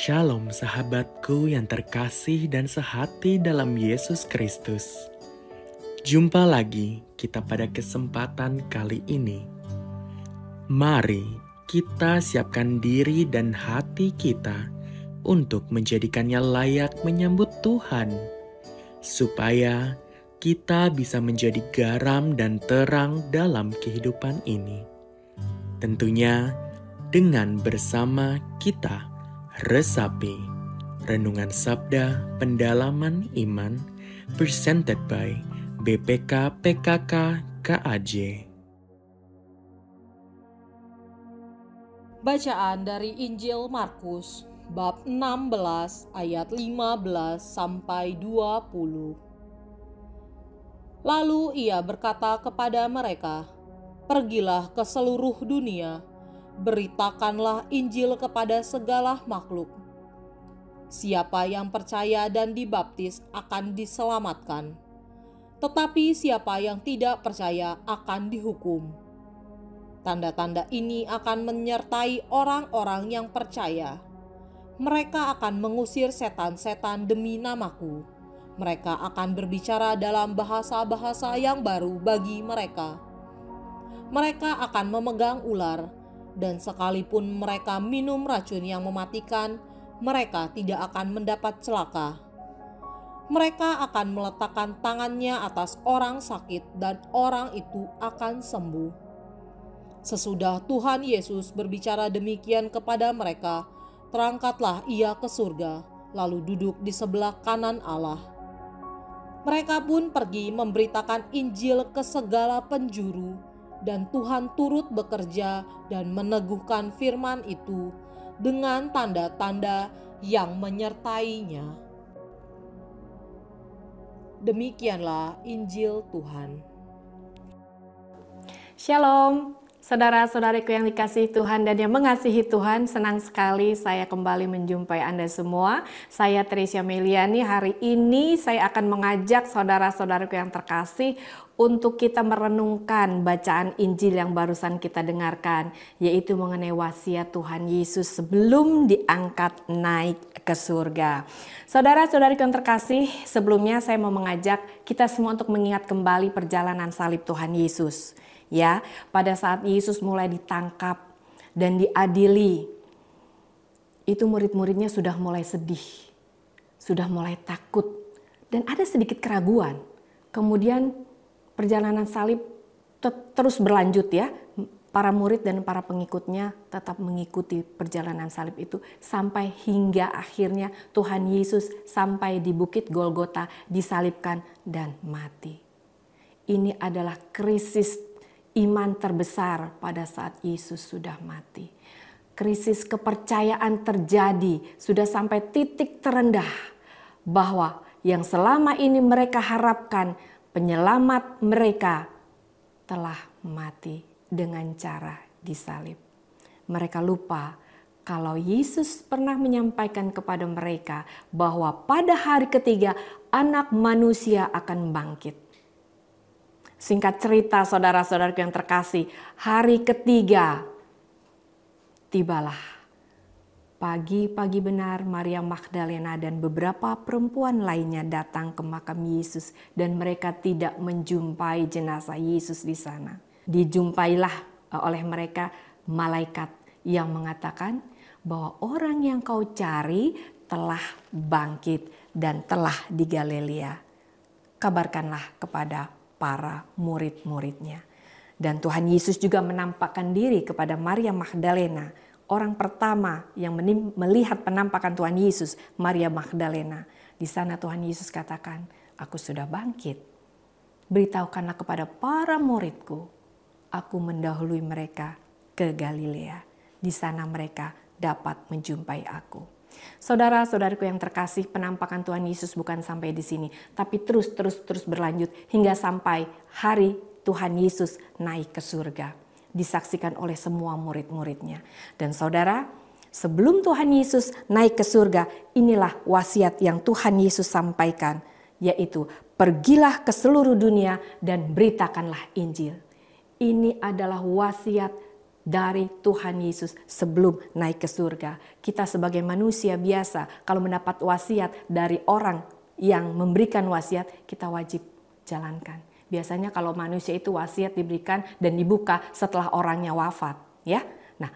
Shalom sahabatku yang terkasih dan sehati dalam Yesus Kristus. Jumpa lagi kita pada kesempatan kali ini. Mari kita siapkan diri dan hati kita untuk menjadikannya layak menyambut Tuhan, supaya kita bisa menjadi garam dan terang dalam kehidupan ini. Tentunya dengan bersama kita resapi Renungan Sabda Pendalaman Iman presented by BPK PKK KAJ. Bacaan dari Injil Markus bab 16 ayat 15 sampai 20. Lalu ia berkata kepada mereka, "Pergilah ke seluruh dunia, beritakanlah Injil kepada segala makhluk. Siapa yang percaya dan dibaptis akan diselamatkan, tetapi siapa yang tidak percaya akan dihukum. Tanda-tanda ini akan menyertai orang-orang yang percaya. Mereka akan mengusir setan-setan demi namaku. Mereka akan berbicara dalam bahasa-bahasa yang baru bagi mereka. Mereka akan memegang ular, dan sekalipun mereka minum racun yang mematikan, mereka tidak akan mendapat celaka. Mereka akan meletakkan tangannya atas orang sakit dan orang itu akan sembuh." Sesudah Tuhan Yesus berbicara demikian kepada mereka, terangkatlah ia ke surga, lalu duduk di sebelah kanan Allah. Mereka pun pergi memberitakan Injil ke segala penjuru, dan Tuhan turut bekerja dan meneguhkan firman itu dengan tanda-tanda yang menyertainya. Demikianlah Injil Tuhan. Shalom, saudara-saudariku yang dikasihi Tuhan dan yang mengasihi Tuhan. Senang sekali saya kembali menjumpai Anda semua. Saya Trisha Meliani. Hari ini saya akan mengajak saudara-saudariku yang terkasih untuk kita merenungkan bacaan Injil yang barusan kita dengarkan, yaitu mengenai wasiat Tuhan Yesus sebelum diangkat naik ke surga. Saudara-saudariku yang terkasih, sebelumnya saya mau mengajak kita semua untuk mengingat kembali perjalanan salib Tuhan Yesus. Ya, pada saat Yesus mulai ditangkap dan diadili, itu murid-muridnya sudah mulai sedih, sudah mulai takut, dan ada sedikit keraguan. Kemudian perjalanan salib terus berlanjut ya. Para murid dan para pengikutnya tetap mengikuti perjalanan salib itu sampai hingga akhirnya Tuhan Yesus sampai di Bukit Golgota, disalibkan dan mati. Ini adalah krisis iman terbesar pada saat Yesus sudah mati. Krisis kepercayaan terjadi, sudah sampai titik terendah bahwa yang selama ini mereka harapkan, penyelamat mereka, telah mati dengan cara disalib. Mereka lupa kalau Yesus pernah menyampaikan kepada mereka bahwa pada hari ketiga Anak Manusia akan bangkit. Singkat cerita, saudara-saudaraku yang terkasih, hari ketiga tibalah. Pagi-pagi benar Maria Magdalena dan beberapa perempuan lainnya datang ke makam Yesus dan mereka tidak menjumpai jenazah Yesus di sana. Dijumpailah oleh mereka malaikat yang mengatakan bahwa orang yang kau cari telah bangkit dan telah di Galilea. Kabarkanlah kepada para murid-muridnya. Dan Tuhan Yesus juga menampakkan diri kepada Maria Magdalena. Orang pertama yang melihat penampakan Tuhan Yesus, Maria Magdalena. Di sana Tuhan Yesus katakan, "Aku sudah bangkit. Beritahukanlah kepada para muridku, aku mendahului mereka ke Galilea. Di sana mereka dapat menjumpai aku." Saudara-saudariku yang terkasih, penampakan Tuhan Yesus bukan sampai di sini, tapi terus berlanjut hingga sampai hari Tuhan Yesus naik ke surga, disaksikan oleh semua murid-muridnya. Dan saudara, sebelum Tuhan Yesus naik ke surga, inilah wasiat yang Tuhan Yesus sampaikan, yaitu pergilah ke seluruh dunia dan beritakanlah Injil. Ini adalah wasiat dari Tuhan Yesus sebelum naik ke surga. Kita sebagai manusia biasa, kalau mendapat wasiat dari orang yang memberikan wasiat, kita wajib jalankan. Biasanya kalau manusia itu wasiat diberikan dan dibuka setelah orangnya wafat, ya. Nah,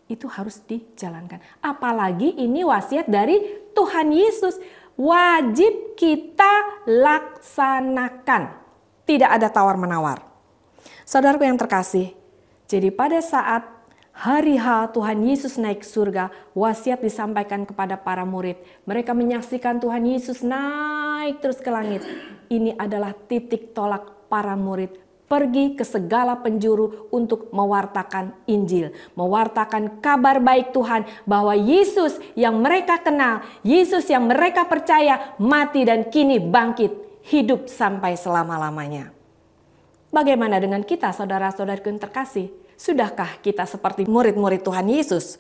itu harus dijalankan. Apalagi ini wasiat dari Tuhan Yesus, wajib kita laksanakan. Tidak ada tawar-menawar. Saudaraku yang terkasih, jadi pada saat hari H Tuhan Yesus naik ke surga, wasiat disampaikan kepada para murid. Mereka menyaksikan Tuhan Yesus naik terus ke langit. Ini adalah titik tolak para murid pergi ke segala penjuru untuk mewartakan Injil, mewartakan kabar baik Tuhan bahwa Yesus yang mereka kenal, Yesus yang mereka percaya mati dan kini bangkit, hidup sampai selama-lamanya. Bagaimana dengan kita, saudara-saudaraku yang terkasih? Sudahkah kita seperti murid-murid Tuhan Yesus?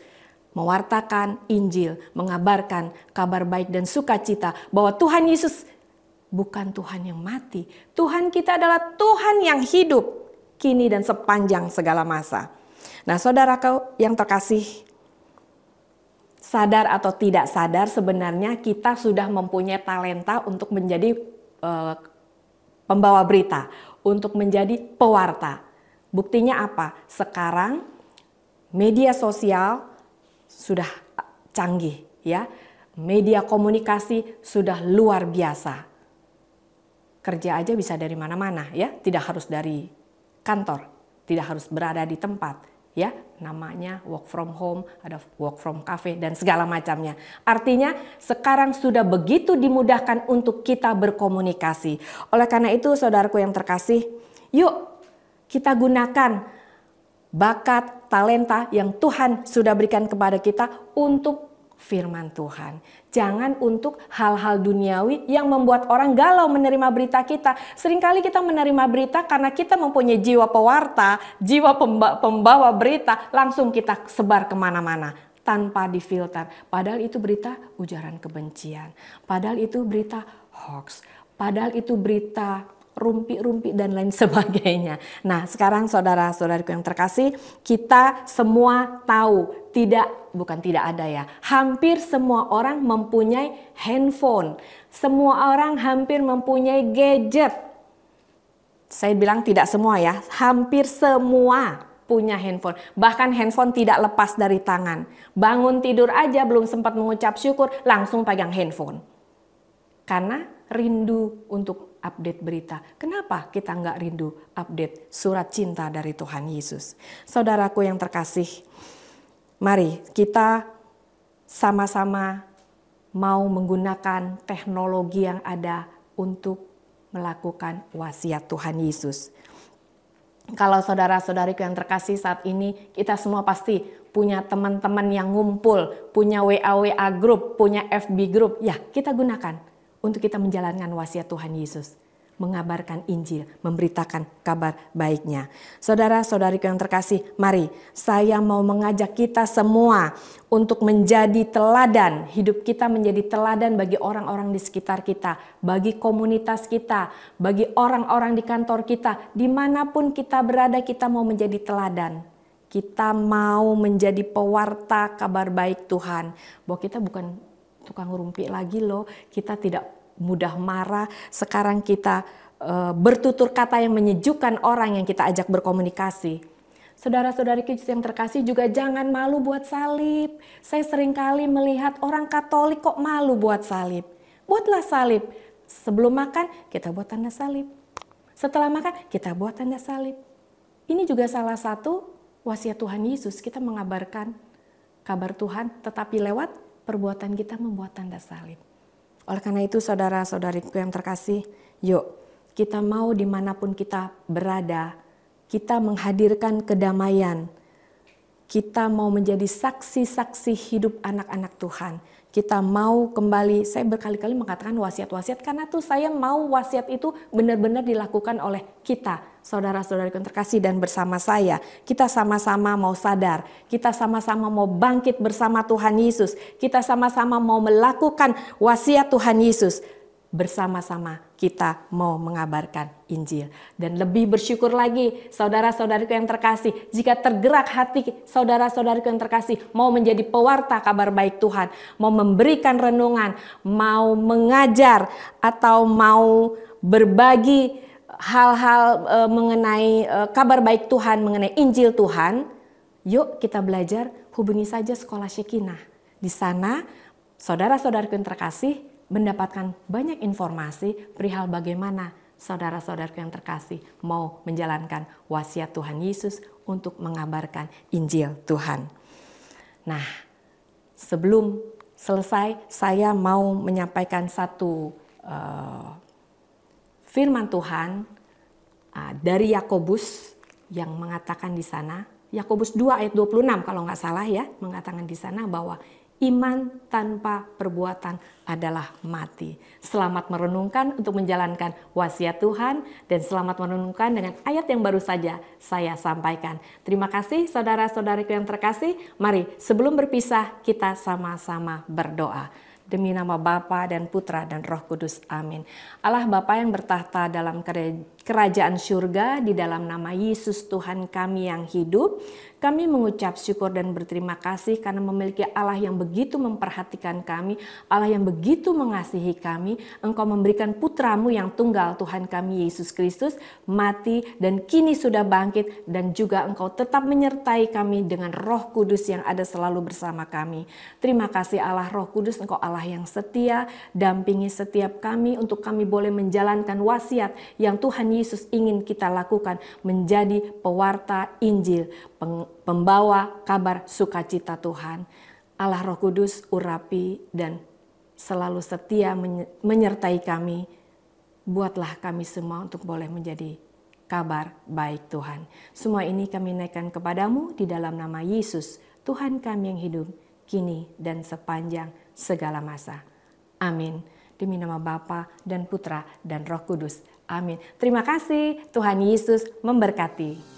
Mewartakan Injil, mengabarkan kabar baik dan sukacita bahwa Tuhan Yesus bukan Tuhan yang mati. Tuhan kita adalah Tuhan yang hidup, kini dan sepanjang segala masa. Nah, saudaraku yang terkasih, sadar atau tidak sadar sebenarnya kita sudah mempunyai talenta untuk menjadi pembawa berita, untuk menjadi pewarta. Buktinya apa? Sekarang media sosial sudah canggih, ya. Media komunikasi sudah luar biasa. Kerja aja bisa dari mana-mana, ya. Tidak harus dari kantor, tidak harus berada di tempat. Ya, namanya work from home, ada work from cafe dan segala macamnya. Artinya sekarang sudah begitu dimudahkan untuk kita berkomunikasi. Oleh karena itu saudaraku yang terkasih, yuk kita gunakan bakat, talenta yang Tuhan sudah berikan kepada kita untuk firman Tuhan. Jangan untuk hal-hal duniawi yang membuat orang galau menerima berita kita. Seringkali kita menerima berita karena kita mempunyai jiwa pewarta, jiwa pembawa berita, langsung kita sebar kemana-mana tanpa difilter. Padahal itu berita ujaran kebencian, padahal itu berita hoax, padahal itu berita rumpi-rumpi dan lain sebagainya. Nah, sekarang saudara-saudariku yang terkasih, kita semua tahu, bukan tidak ada ya, hampir semua orang mempunyai handphone. Semua orang hampir mempunyai gadget. Saya bilang tidak semua ya, hampir semua punya handphone. Bahkan handphone tidak lepas dari tangan. Bangun tidur aja belum sempat mengucap syukur, langsung pegang handphone. Karena rindu untuk update berita. Kenapa kita nggak rindu update surat cinta dari Tuhan Yesus? Saudaraku yang terkasih, mari kita sama-sama mau menggunakan teknologi yang ada untuk melakukan wasiat Tuhan Yesus. Kalau saudara-saudariku yang terkasih, saat ini kita semua pasti punya teman-teman yang ngumpul, punya WA group, punya FB group. Ya, kita gunakan untuk kita menjalankan wasiat Tuhan Yesus, mengabarkan Injil, memberitakan kabar baiknya. Saudara-saudariku yang terkasih, mari saya mau mengajak kita semua untuk menjadi teladan. Hidup kita menjadi teladan bagi orang-orang di sekitar kita, bagi komunitas kita, bagi orang-orang di kantor kita. Dimanapun kita berada, kita mau menjadi teladan. Kita mau menjadi pewarta kabar baik Tuhan. Bahwa kita bukan tukang rumpi lagi loh, kita tidak mudah marah. Sekarang kita bertutur kata yang menyejukkan orang yang kita ajak berkomunikasi. Saudara-saudari yang terkasih juga jangan malu buat salib. Saya seringkali melihat orang Katolik kok malu buat salib. Buatlah salib. Sebelum makan kita buat tanda salib. Setelah makan kita buat tanda salib. Ini juga salah satu wasiat Tuhan Yesus. Kita mengabarkan kabar Tuhan tetapi lewat perbuatan kita membuat tanda salib. Oleh karena itu saudara-saudariku yang terkasih, yuk kita mau dimanapun kita berada, kita menghadirkan kedamaian. Kita mau menjadi saksi-saksi hidup anak-anak Tuhan. Kita mau kembali, saya berkali-kali mengatakan wasiat-wasiat karena tuh saya mau wasiat itu benar-benar dilakukan oleh kita, saudara-saudari yang terkasih dan bersama saya. Kita sama-sama mau sadar, kita sama-sama mau bangkit bersama Tuhan Yesus. Kita sama-sama mau melakukan wasiat Tuhan Yesus. bersama-sama kita mau mengabarkan Injil. Dan lebih bersyukur lagi saudara-saudariku yang terkasih, jika tergerak hati saudara-saudariku yang terkasih mau menjadi pewarta kabar baik Tuhan, mau memberikan renungan, mau mengajar, atau mau berbagi hal-hal mengenai kabar baik Tuhan, mengenai Injil Tuhan, yuk kita belajar, hubungi saja Sekolah Shekinah. Di sana saudara-saudariku yang terkasih mendapatkan banyak informasi perihal bagaimana saudara-saudariku yang terkasih mau menjalankan wasiat Tuhan Yesus untuk mengabarkan Injil Tuhan. Nah, sebelum selesai saya mau menyampaikan satu firman Tuhan dari Yakobus yang mengatakan di sana, Yakobus 2 ayat 26 kalau nggak salah ya, mengatakan di sana bahwa iman tanpa perbuatan adalah mati. Selamat merenungkan untuk menjalankan wasiat Tuhan, dan selamat merenungkan dengan ayat yang baru saja saya sampaikan. Terima kasih saudara-saudariku yang terkasih. Mari sebelum berpisah kita sama-sama berdoa. Demi nama Bapa dan Putra dan Roh Kudus. Amin. Allah Bapa yang bertahta dalam kerajaan surga, di dalam nama Yesus Tuhan kami yang hidup, kami mengucap syukur dan berterima kasih karena memiliki Allah yang begitu memperhatikan kami, Allah yang begitu mengasihi kami. Engkau memberikan putramu yang tunggal, Tuhan kami Yesus Kristus, mati dan kini sudah bangkit, dan juga Engkau tetap menyertai kami dengan Roh Kudus yang ada selalu bersama kami. Terima kasih Allah Roh Kudus, Engkau Allah yang setia, dampingi setiap kami untuk kami boleh menjalankan wasiat yang Tuhan Yesus ingin kita lakukan, menjadi pewarta Injil, pembawa kabar sukacita Tuhan. Allah Roh Kudus urapi dan selalu setia menyertai kami. Buatlah kami semua untuk boleh menjadi kabar baik Tuhan. Semua ini kami naikkan kepadamu di dalam nama Yesus, Tuhan kami yang hidup, kini dan sepanjang segala masa. Amin. Demi nama Bapa dan Putra dan Roh Kudus. Amin. Terima kasih. Tuhan Yesus memberkati.